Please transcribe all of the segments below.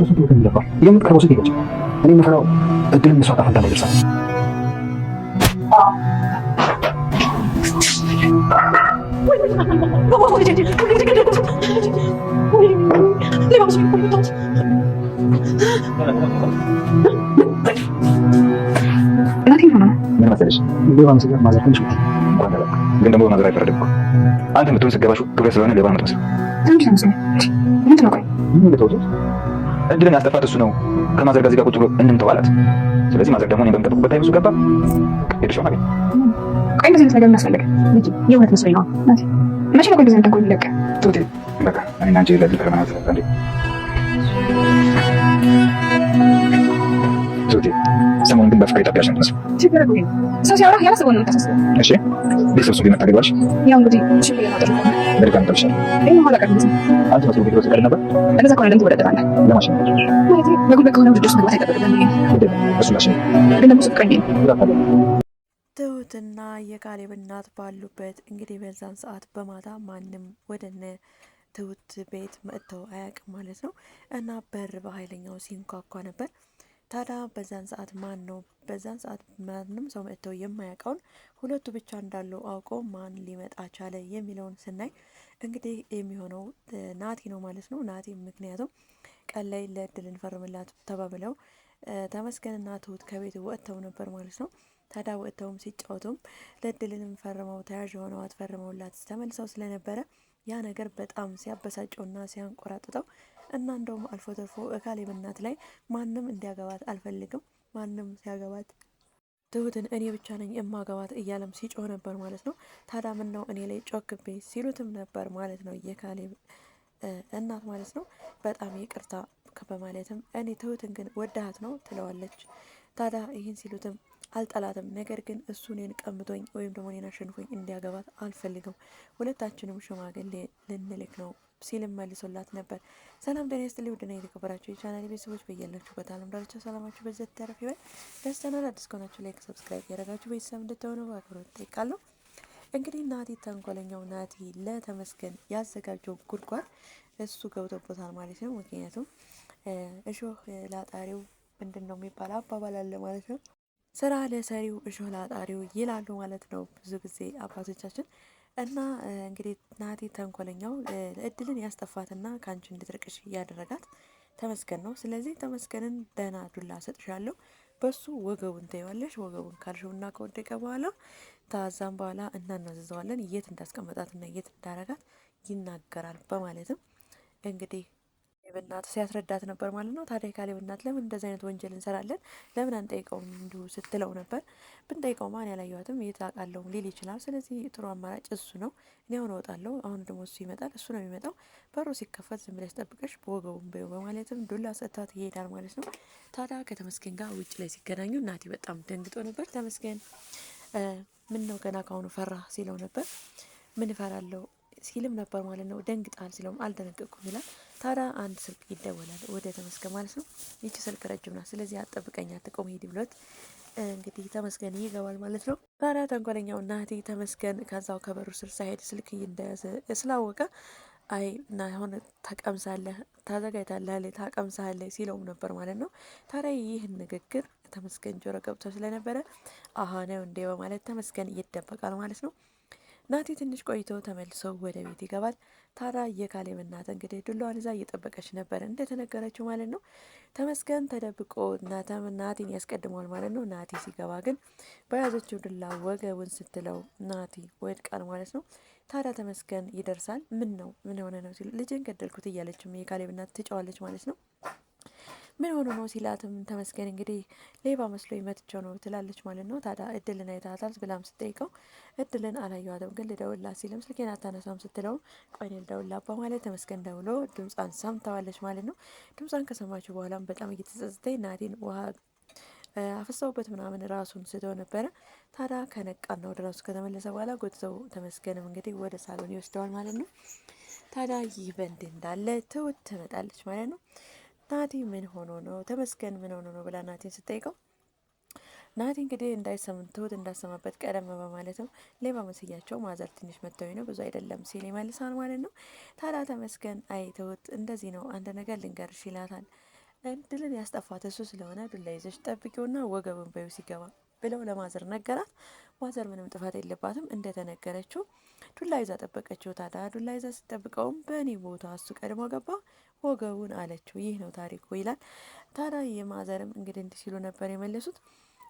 እሱ ትሁት የሚገባል የምትቀርበው ሴት የለችም። እኔ የምፈራው እድል እሷ ጣፋንታ ላይ ደርሳል። ምን መሰለሽ ሌባ መስገር ማለት ትንሽ እንኳን ተለቅ ግን ደግሞ በማዘር አይፈረድም እኮ አንተ የምትሆን ስገባሽ ክብረት ስለሆነ ሌባ ነው የምትመስለው። ምንድን ነው ቆይ ምን ልተውት? እድልን ያስጠፋት እሱ ነው። ከማዘር ጋር እዚህ ጋር ቁጭ ብሎ እንምተው አላት። ስለዚህ ማዘር ደግሞ እኔን በምጠብቁበት ታይም እሱ ገባ። ሄድሽው ማለት ቆይ እንደዚህ አይነት ነገር እናስፈልግ ልጅ የእውነት መስሎኝ ነው። መቼ ነው ቆይ እንደዚህ ተንኮል ይለቀ ቱቲ በቃ እኔና አንቺ ለዚህ ተረማና ተፈንዴ ቱቲ ሰሞኑን ግን በፍቅር የጠቢያሽ ነው መስሎ ችግር የለም። ሰው ሲያወራ ያላሰበውን ነው የምታሳስበው። እሺ ቤተሰብ ቢመጣ ገባሽ? ያው እንግዲህ ችግር የለም። በድጋሚ ጠብሻለሁ። ይሄ ኋላ ቀር ነው። አንቺ መስሎ ቢሮ ተቀር ነበር። እንደዛ ከሆነ ለምን ትወዳደራለህ? ለማሽን ማለት በጉልበት ከሆነ ውድድር ውስጥ መግባት አይጠበቅብህም። እሱ ማሽን ግን ደግሞ ፍቅረኛ ትሁትና የካሌብ እናት ባሉበት እንግዲህ በዛን ሰዓት በማታ ማንም ወደነ ትሁት ቤት መጥተው አያውቅም ማለት ነው። እና በር በኃይለኛው ሲንኳኳ ነበር። ታዲያ በዛን ሰዓት በዛን ሰዓት ማንም ሰው መጥተው የማያውቀውን ሁለቱ ብቻ እንዳሉ አውቆ ማን ሊመጣ ቻለ የሚለውን ስናይ እንግዲህ የሚሆነው ናቲ ነው ማለት ነው። ናቲ ምክንያቱም ቀን ላይ ለእድል እንፈርምላት ተባብለው ተመስገንና ትሁት ከቤት ወጥተው ነበር ማለት ነው። ታዲያ ወጥተውም ሲጫወቱም ለእድልንም ፈርመው ተያዥ ሆነው አትፈርመውላት ተመልሰው ስለነበረ ያ ነገር በጣም ሲያበሳጨውና ሲያንቆራጥጠው እና እንደውም አልፎ ተርፎ ካሌብ እናት ላይ ማንም እንዲያገባት አልፈልግም፣ ማንም ሲያገባት ትሁትን እኔ ብቻ ነኝ የማገባት እያለም ሲጮህ ነበር ማለት ነው። ታዲያ ምን ነው እኔ ላይ ጮክቤ ሲሉትም ነበር ማለት ነው የካሌብ እናት ማለት ነው። በጣም ይቅርታ በማለትም እኔ ትሁትን ግን ወዳሃት ነው ትለዋለች። ታዲያ ይህን ሲሉትም አልጠላትም፣ ነገር ግን እሱ እኔን ቀምቶኝ ወይም ደግሞ እኔን አሸንፎኝ እንዲያገባት አልፈልግም፣ ሁለታችንም ሽማግሌ ልንልክ ነው ሲልም መልሶላት ነበር። ሰላም ጤና ይስጥልኝ ውድና የተከበራችሁ የቻናል ቤተሰቦች በያላችሁበት ዓለም ዳርቻ ሰላማችሁ በዘት ተረፍ ይበል። ደስተናል አዲስ ከሆናችሁ ላይክ ሰብስክራይብ ያደረጋችሁ ቤተሰብ እንድትሆኑ በአክብሮት እጠይቃለሁ። እንግዲህ ናቲ ተንኮለኛው ናቲ ለተመስገን ያዘጋጀው ጉድጓድ እሱ ገብቶበታል ማለት ነው። ምክንያቱም እሾህ ላጣሪው ምንድን ነው የሚባል አባባል አለ ማለት ነው። ስራ ለሰሪው እሾህ ላጣሪው ይላሉ ማለት ነው ብዙ ጊዜ አባቶቻችን። እና እንግዲህ ናቲ ተንኮለኛው እድልን ያስጠፋትና ከአንቺ እንድትርቅሽ ያደረጋት ተመስገን ነው። ስለዚህ ተመስገንን ደህና ዱላ ሰጥሻለሁ፣ በሱ ወገቡን ታይዋለሽ። ወገቡን ካልሽውና ከወደቀ በኋላ ታዛም በኋላ እናናዘዘዋለን የት እንዳስቀመጣትና የት እንዳረጋት ይናገራል በማለትም እንግዲህ ካሌብ ሲያስረዳት ነበር ማለት ነው። ታዲያ ካሌብ እናት ለምን እንደዚህ አይነት ወንጀል እንሰራለን ለምን አንጠይቀውም እንዲሁ ስትለው ነበር። ብንጠይቀው ማን ያላየዋትም የት አውቃለሁ ሊል ይችላል። ስለዚህ ጥሩ አማራጭ እሱ ነው። እኔ አሁን እወጣለሁ፣ አሁን ደግሞ እሱ ይመጣል፣ እሱ ነው የሚመጣው፣ በሩ ሲከፈት ዝም ብለሽ ጠብቀሽ በወገቡም በይው በማለትም ዱላ ሰጥታት ይሄዳል ማለት ነው። ታዲያ ከተመስገን ጋር ውጭ ላይ ሲገናኙ ናቲ በጣም ደንግጦ ነበር። ተመስገን ምን ነው ገና ካሁኑ ፈራ ሲለው ነበር። ምን እፈራለሁ ሲልም ነበር ማለት ነው። ደንግጣል ሲለውም አልደነገጥኩም ይላል። ታዲያ አንድ ስልክ ይደወላል ወደ ተመስገን ማለት ነው። ይቺ ስልክ ረጅም ናት፣ ስለዚህ አትጠብቀኝ አትቆም ሂድ ብሎት እንግዲህ ተመስገን ይገባል ማለት ነው። ታዲያ ተንኮለኛው ናቲ ተመስገን ከዛው ከበሩ ስር ሳይሄድ ስልክ እንደያዘ ስላወቀ አይ ና አሁን ተቀምሳለህ ታዘጋጅታለህ ታቀምሳለህ ሲለውም ነበር ማለት ነው። ታዲያ ይህን ንግግር ተመስገን ጆሮ ገብቶ ስለነበረ አሀ ነው እንዴ በማለት ተመስገን ይደበቃል ማለት ነው። ናቲ ትንሽ ቆይቶ ተመልሶ ወደ ቤት ይገባል። ታዲያ የካሌብ እናት እንግዲህ ዱላዋን ይዛ እየጠበቀች ነበር እንደተነገረችው ማለት ነው። ተመስገን ተደብቆ ናቲን ያስቀድመዋል ማለት ነው። ናቲ ሲገባ ግን በያዘችው ዱላ ወገቡን ስትለው ናቲ ወድቃል ማለት ነው። ታዲያ ተመስገን ይደርሳል። ምን ሆነ ነው ሲሉ ልጅን ገደልኩት እያለችም የካሌብ እናት ትጫዋለች ማለት ነው። ምን ሆኖ ነው ሲላትም ተመስገን እንግዲህ ሌባ መስሎ መትቸው ነው ትላለች ማለት ነው። ታዲያ እድልን አይታታል ብላም ስጠይቀው እድልን አላየዋትም ግን ልደውልላት ሲልም ስልኬን አታነሳም ስትለው ቆይ ልደውልላት በማለት ተመስገን ደውሎ ድምጿን ሰምተዋለች ማለት ነው። ድምጿን ከሰማችሁ በኋላም በጣም እየተጸጸተች ናቲን ውሃ አፍሰውበት ምናምን ራሱን ስቶ ነበረ። ታዲያ ከነቃና ወደ ራሱ ከተመለሰ በኋላ ጎትተው ተመስገንም እንግዲህ ወደ ሳሎን ይወስደዋል ማለት ነው። ታዲያ ይህ በእንዲህ እንዳለ ትሁት ትመጣለች ማለት ነው። ናቲ ምን ሆኖ ነው ተመስገን ምን ሆኖ ነው ብላ ናቲን ስጠይቀው ናቲ እንግዲህ ትሁት እንዳሰማበት ቀደም በማለትም ሌባ መስያቸው ማዘር ትንሽ መተው ነው ብዙ አይደለም ሲል ይመልሳል ማለት ነው። ታዲያ ተመስገን አይ ትሁት እንደዚህ ነው አንድ ነገር ልንገርሽ ይላታል። እድልን ያስጠፋት እሱ ስለሆነ ዱላ ይዘሽ ጠብቂውና ወገቡን በዩ ሲገባ ብለው ለማዘር ነገራት። ማዘር ምንም ጥፋት የለባትም እንደተነገረችው ዱላ ይዛ ጠበቀችው። ታዲያ ዱላ ይዛ ስትጠብቀውም በእኔ ቦታ እሱ ቀድሞ ገባ ወገቡን አለችው። ይህ ነው ታሪኩ ይላል። ታዲያ የማዘርም እንግዲህ እንዲህ ሲሉ ነበር የመለሱት።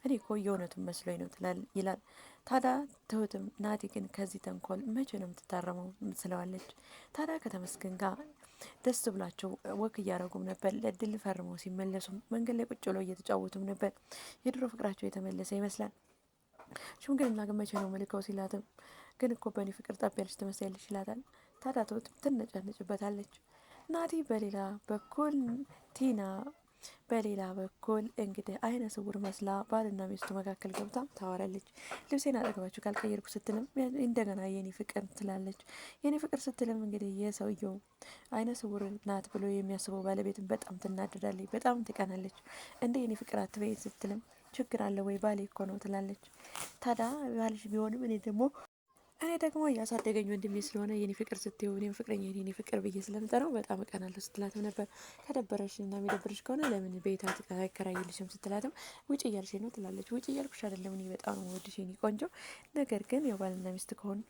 እኔ እኮ የእውነቱን መስሎኝ ነው ይላል። ታዲያ ትሁትም ናቲ ግን ከዚህ ተንኮል መቼ ነው የምትታረመው ትለዋለች። ታዲያ ከተመስገን ጋር ደስ ብላቸው ወክ እያደረጉም ነበር። ለእድል ፈርመው ሲመለሱ መንገድ ላይ ቁጭ ብለው እየተጫወቱም ነበር። የድሮ ፍቅራቸው የተመለሰ ይመስላል። ሽምግልና ግን መቼ ነው ምልከው ሲላትም ግን እኮ በእኔ ፍቅር ጠብ ያለች ትመስያለች ይላታል። ታዲያ ትሁት ትነጫነጭበታለች። ናቲ በሌላ በኩል ቲና በሌላ በኩል እንግዲህ አይነ ስውር መስላ ባልና ሚስቱ መካከል ገብታ ታወራለች። ልብሴን አጠገባችሁ ካልቀየርኩ ስትልም እንደገና የኔ ፍቅር ትላለች። የኔ ፍቅር ስትልም እንግዲህ የሰውየው አይነ ስውር ናት ብሎ የሚያስበው ባለቤትን በጣም ትናደዳለች፣ በጣም ትቀናለች። እንደ የኔ ፍቅር አትበይ ስትልም ችግር አለ ወይ ባሌ እኮ ነው ትላለች። ታዲያ ባልሽ ቢሆንም እኔ ደግሞ እያሳደገኝ ወንድሜ ስለሆነ የኔ ፍቅር ስትይው እኔም ፍቅረኛ የኔ ፍቅር ብዬ ስለምጠራው በጣም እቀናለሁ ስትላትም ነበር። ከደበረሽ እና የሚደብርሽ ከሆነ ለምን ቤት አይከራይልሽም ስትላትም ውጭ እያልሽ ነው ትላለች። ውጭ እያልኩሽ አይደለም፣ እኔ በጣም ነው የምወድሽ የኔ ቆንጆ፣ ነገር ግን ያው ባልና ሚስት ከሆኑ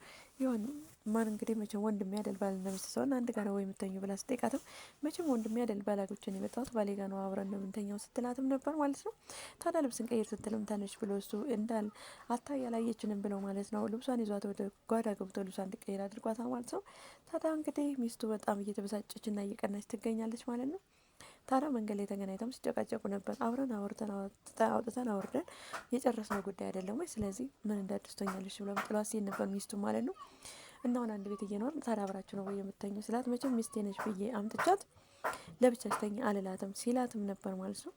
ይሆን ማን እንግዲህ መቼም ወንድሜ አይደል ባልና ሚስት ሲሆን አንድ ጋር ነው ወይ የምተኘው ብላ ስጠይቃትም መቼም ወንድሜ አይደል ባላጎችን የመጣሁት ባሌ ጋር ነው አብረን ነው የምንተኘው ስትላትም ነበር ማለት ነው። ታዲያ ልብስን ቀይር ስትልም ተነሽ ብሎ እሱ እንዳል አታ ያላየችንም ብለው ማለት ነው ልብሷን ይዟት ወደ ጓዳ ገብቶ ልብሷን እንዲቀይር አድርጓታል ማለት ነው። ታዲያ እንግዲህ ሚስቱ በጣም እየተበሳጨች እና እየቀናች ትገኛለች ማለት ነው። ታዲያ መንገድ ላይ ተገናኝተው ሲጨቃጨቁ ነበር። አብረን አውጥተን አውርደን የጨረስነው ጉዳይ አይደለም ወይ? ስለዚህ ምን እንዳደስተኛለች ብሎ ጥሏት ሲል ነበር ሚስቱ ማለት ነው። እና አሁን አንድ ቤት እየኖርን ታዲያ አብራችሁ ነው ወይ የምተኙ ስላት መቼም ሚስቴ ነች ብዬ አምጥቻት ለብቻሽ ተኝ አልላትም ሲላትም ነበር ማለት ነው።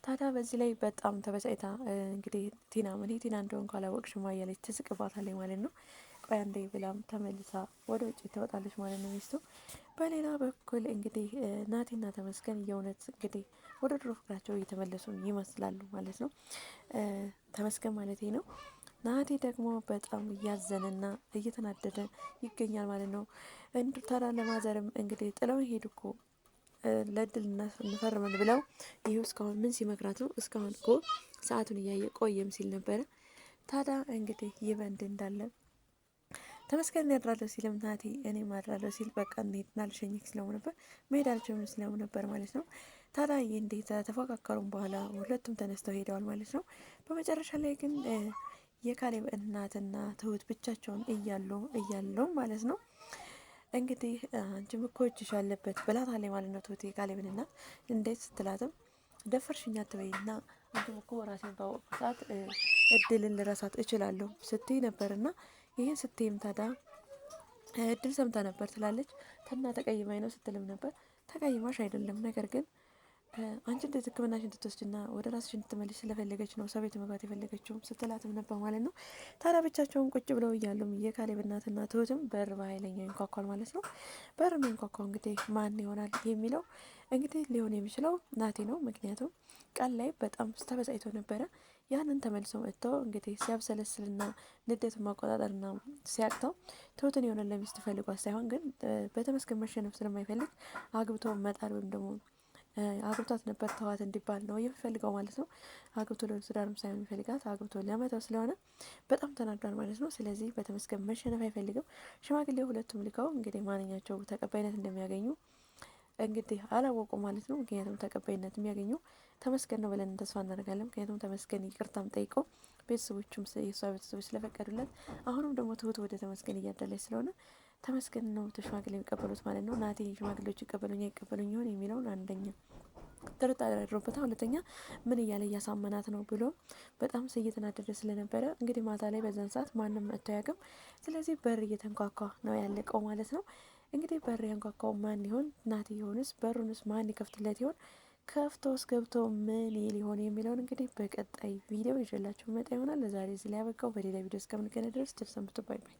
ታዲያ በዚህ ላይ በጣም ተበሳጭታ እንግዲህ ቲና እንደሆንኩ አላወቅሽም እያለች ትስቅባታለች ማለት ነው። ቆይ አንዴ ብላም ተመልሳ ወደ ውጭ ትወጣለች ማለት ነው ሚስቱ። በሌላ በኩል እንግዲህ ናቲና ተመስገን የእውነት እንግዲህ ወደ ድሮ ፍቅራቸው እየተመለሱ ይመስላሉ ማለት ነው። ተመስገን ማለት ነው። ናቲ ደግሞ በጣም እያዘነና እየተናደደ ይገኛል ማለት ነው። ታዲያ ለማዘርም እንግዲህ ጥለው ሄዱ እኮ ለእድል እንፈርመን ብለው ይኸው እስካሁን ምን ሲመክራት ነው? እስካሁን እኮ ሰዓቱን እያየ ቆየም ሲል ነበረ። ታዲያ እንግዲህ ይህ በእንዲህ እንዳለ ተመስገን ያድራለሁ ሲልም ናቲ እኔ ማድራለሁ ሲል በቃ እንሄድና ልሸኝክ ስለው ነበር መሄድ አልችልም ስለው ነበር ማለት ነው። ታዲያ ይህ እንዴት ተፎካከሩም በኋላ ሁለቱም ተነስተው ሄደዋል ማለት ነው። በመጨረሻ ላይ ግን የካሌብ እናትና ትሁት ብቻቸውን እያለው ማለት ነው እንግዲህ አንቺም እኮ እጅሽ አለበት ብላታለች ማለት ነው። ትሁት የካሌብን እናት እንዴት ስትላትም ደፈርሽኛ አትበይና አንቺም እኮ ራሴን ባወቅኩ ሰዓት እድልን ልረሳት እችላለሁ ስትይ ነበርና ይህን ስትይም ታዲያ እድል ሰምታ ነበር ትላለች። ተና ተቀይማኝ ነው ስትልም ነበር። ተቀይማሽ አይደለም፣ ነገር ግን አንቺ እንዴት ሕክምናሽን እንድትወስድና ወደ ራስሽ እንድትመልሽ ስለፈለገች ነው ሰው ቤት መግባት የፈለገችው ስትላትም ነበር ማለት ነው። ታዲያ ብቻቸውን ቁጭ ብለው እያሉም የካሌብ እናትና ትሁትም በር በኃይለኛው ይንኳኳል ማለት ነው። በር የሚንኳኳው እንግዲህ ማን ይሆናል የሚለው እንግዲህ ሊሆን የሚችለው ናቲ ነው። ምክንያቱም ቀን ላይ በጣም ተበሳጭቶ ነበረ። ያንን ተመልሶ መጥቶ እንግዲህ ሲያብሰለስልና ንዴቱን ማቆጣጠርና ሲያቅተው ትሁትን የሆነ ለሚስት ፈልጓት ሳይሆን ግን በተመስገን መሸነፍ ስለማይፈልግ አግብቶ መጣር ወይም ደግሞ አግብቷት ነበር ተዋት እንዲባል ነው የሚፈልገው ማለት ነው። አግብቶ ለትዳርም ሳይሆን የሚፈልጋት አግብቶ ለመተው ስለሆነ በጣም ተናዷል ማለት ነው። ስለዚህ በተመስገን መሸነፍ አይፈልግም። ሽማግሌው ሁለቱም ልከው እንግዲህ ማንኛቸው ተቀባይነት እንደሚያገኙ እንግዲህ አላወቁ ማለት ነው። ምክንያቱም ተቀባይነት የሚያገኙ ተመስገን ነው ብለን ተስፋ እናደርጋለን። ምክንያቱም ተመስገን ይቅርታም ጠይቀው ቤተሰቦቹም የእሷ ቤተሰቦች ስለፈቀዱለት፣ አሁንም ደግሞ ትሁት ወደ ተመስገን እያዳለች ስለሆነ ተመስገን ነው ሽማግሌ የሚቀበሉት ማለት ነው። ናቲ ሽማግሌዎች ይቀበሉኝ አይቀበሉኝ ይሆን የሚለውን አንደኛ ጥርጣሬ ያድሮበታል። ሁለተኛ ምን እያለ እያሳመናት ነው ብሎ በጣም እየተናደደ ስለነበረ እንግዲህ ማታ ላይ በዛን ሰዓት ማንም መጥቶ አያውቅም። ስለዚህ በር እየተንኳኳ ነው ያለቀው ማለት ነው። እንግዲህ በር ያንኳኳው ማን ይሆን? ናቲ ይሆንስ? በሩንስ ማን ይከፍትለት ይሆን? ከፍቶስ ገብቶ ምን ሊሆን የሚለውን እንግዲህ በቀጣይ ቪዲዮ ይዤላችሁ መጣ ይሆናል። ለዛሬ እዚህ ላይ ያበቃው። በሌላ ቪዲዮ እስከምንገናኝ ድረስ ቸር ሰንብቱ። ባይ ባይ።